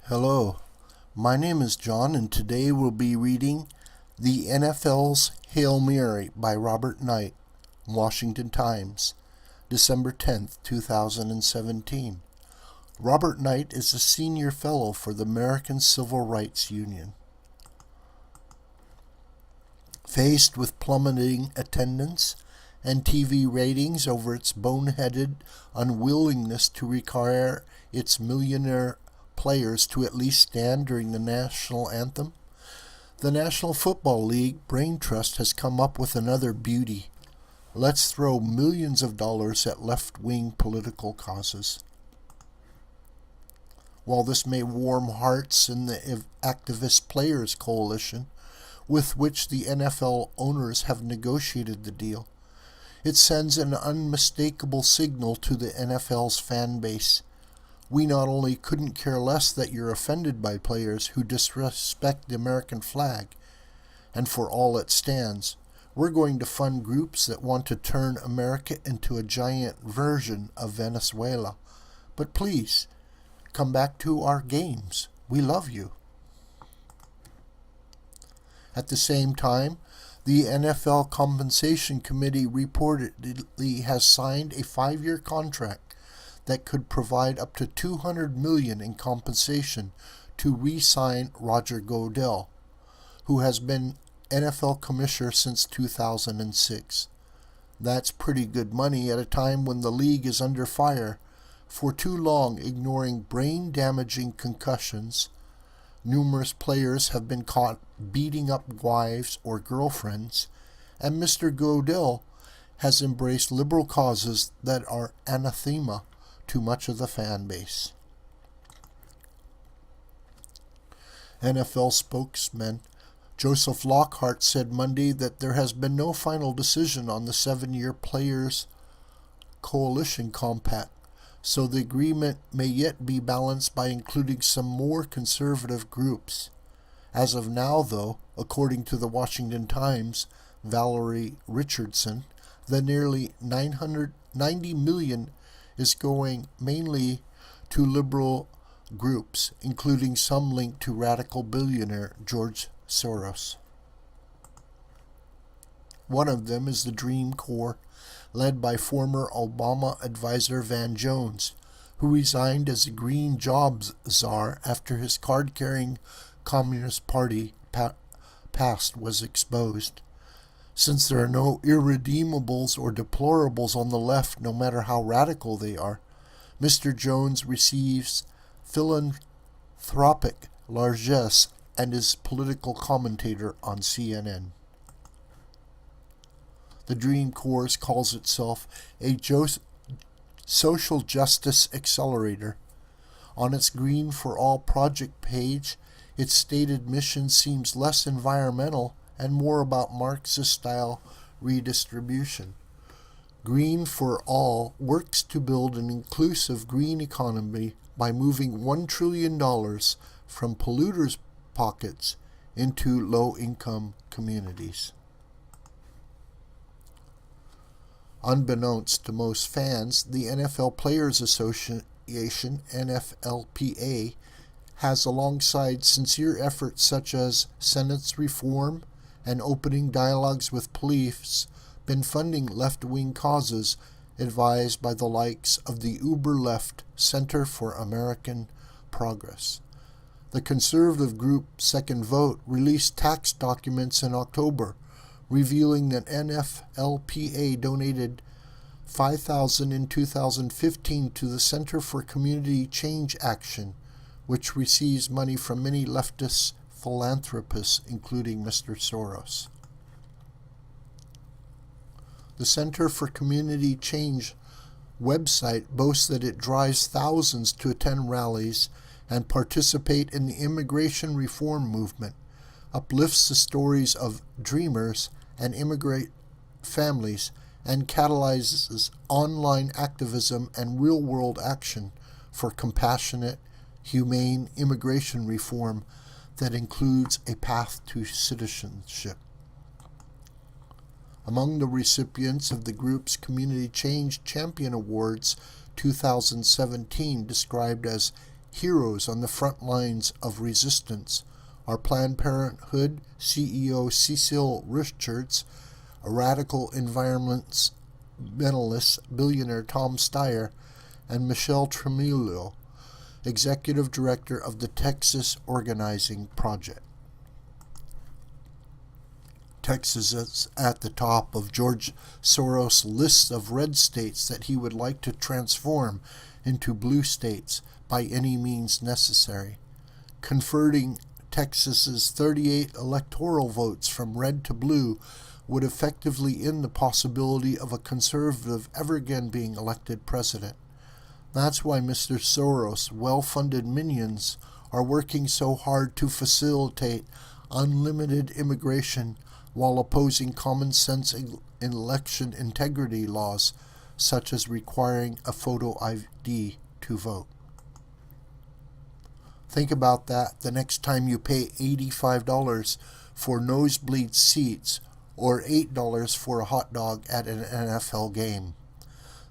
Hello, my name is John, and today we'll be reading The NFL's Hail Mary by Robert Knight, Washington Times, December 10th, 2017. Robert Knight is a senior fellow for the American Civil Rights Union. Faced with plummeting attendance and TV ratings over its boneheaded unwillingness to require its millionaire players to at least stand during the national anthem, the National Football League Brain Trust has come up with another beauty. Let's throw millions of dollars at left-wing political causes. While this may warm hearts in the activist players coalition with which the NFL owners have negotiated the deal, it sends an unmistakable signal to the NFL's fan base. We not only couldn't care less that you're offended by players who disrespect the American flag and for all it stands, we're going to fund groups that want to turn America into a giant version of Venezuela. But please, come back to our games. We love you. At the same time, the NFL Compensation Committee reportedly has signed a 5-year contract that could provide up to $200 million in compensation to re-sign Roger Goodell, who has been NFL commissioner since 2006. That's pretty good money at a time when the league is under fire for too long ignoring brain-damaging concussions. Numerous players have been caught beating up wives or girlfriends, and Mr. Goodell has embraced liberal causes that are anathema to much of the fan base. NFL spokesman Joseph Lockhart said Monday that there has been no final decision on the 7-year Players Coalition Compact, so the agreement may yet be balanced by including some more conservative groups. As of now, though, according to the Washington Times' Valerie Richardson, the nearly $990 million is going mainly to liberal groups, including some linked to radical billionaire George Soros. One of them is the Dream Corps, led by former Obama advisor Van Jones, who resigned as a green jobs czar after his card-carrying Communist Party past was exposed. Since there are no irredeemables or deplorables on the left, no matter how radical they are, Mr. Jones receives philanthropic largesse and is political commentator on CNN. The Dream Corps calls itself a social justice accelerator. On its Green for All project page, its stated mission seems less environmental and more about Marxist-style redistribution. Green for All works to build an inclusive green economy by moving $1 trillion from polluters' pockets into low-income communities. Unbeknownst to most fans, the NFL Players Association, NFLPA, has, alongside sincere efforts such as sentence reform and opening dialogues with police, been funding left-wing causes advised by the likes of the uber-left Center for American Progress. The conservative group Second Vote released tax documents in October, revealing that NFLPA donated $5,000 in 2015 to the Center for Community Change Action, which receives money from many leftist philanthropists, including Mr. Soros. The Center for Community Change website boasts that it drives thousands to attend rallies and participate in the immigration reform movement, uplifts the stories of dreamers and immigrant families, and catalyzes online activism and real-world action for compassionate, humane immigration reform that includes a path to citizenship. Among the recipients of the group's Community Change Champion Awards 2017, described as Heroes on the front lines of resistance are Planned Parenthood CEO Cecil Richards, a radical environmentalist billionaire Tom Steyer, and Michelle Tremullo, executive director of the Texas Organizing Project. Texas is at the top of George Soros' list of red states that he would like to transform into blue states by any means necessary. Converting Texas's 38 electoral votes from red to blue would effectively end the possibility of a conservative ever again being elected president. That's why Mr. Soros' well-funded minions are working so hard to facilitate unlimited immigration while opposing common-sense election integrity laws, such as requiring a photo ID to vote. Think about that the next time you pay $85 for nosebleed seats or $8 for a hot dog at an NFL game.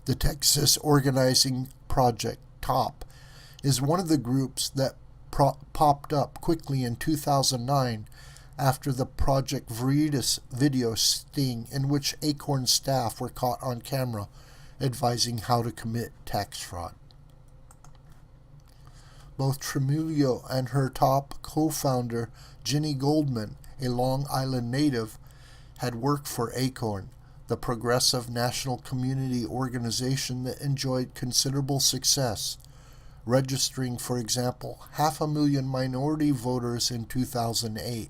The Texas Organizing Project, TOP, is one of the groups that popped up quickly in 2009 after the Project Veritas video sting in which Acorn staff were caught on camera advising how to commit tax fraud. Both Tremullo and her TOP co-founder, Jenny Goldman, a Long Island native, had worked for Acorn, the progressive national community organization that enjoyed considerable success, registering, for example, 500,000 minority voters in 2008,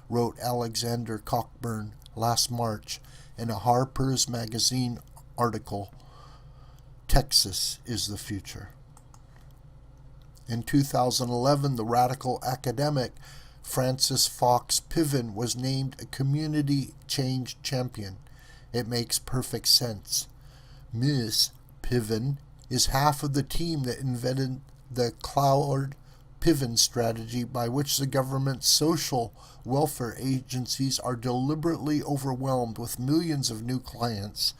wrote Alexander Cockburn last March in a Harper's Magazine article, "Texas is the Future." In 2011, the radical academic Frances Fox Piven was named a Community Change Champion. It makes perfect sense. Ms. Piven is half of the team that invented the Cloward-Piven strategy, by which the government's social welfare agencies are deliberately overwhelmed with millions of new clients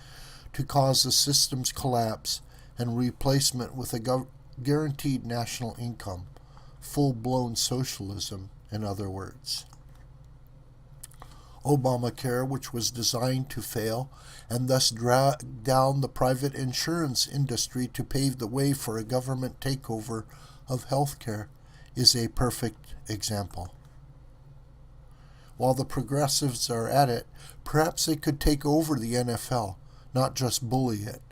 to cause the system's collapse and replacement with a guaranteed national income. Full-blown socialism, in other words. Obamacare, which was designed to fail and thus drag down the private insurance industry to pave the way for a government takeover of healthcare, is a perfect example. While the progressives are at it, perhaps they could take over the NFL, not just bully it.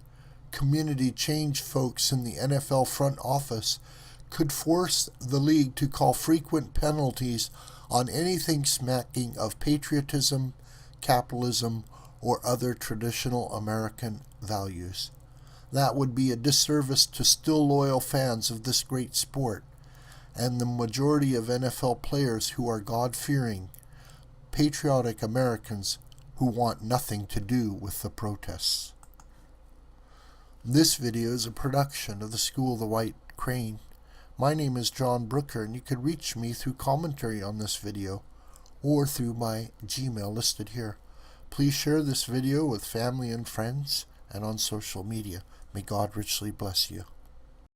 Community change folks in the NFL front office could force the league to call frequent penalties on anything smacking of patriotism, capitalism, or other traditional American values. That would be a disservice to still loyal fans of this great sport and the majority of NFL players who are God-fearing, patriotic Americans who want nothing to do with the protests. This video is a production of the School of the White Crane. My name is John Brooker, and you can reach me through commentary on this video or through my Gmail listed here. Please share this video with family and friends and on social media. May God richly bless you.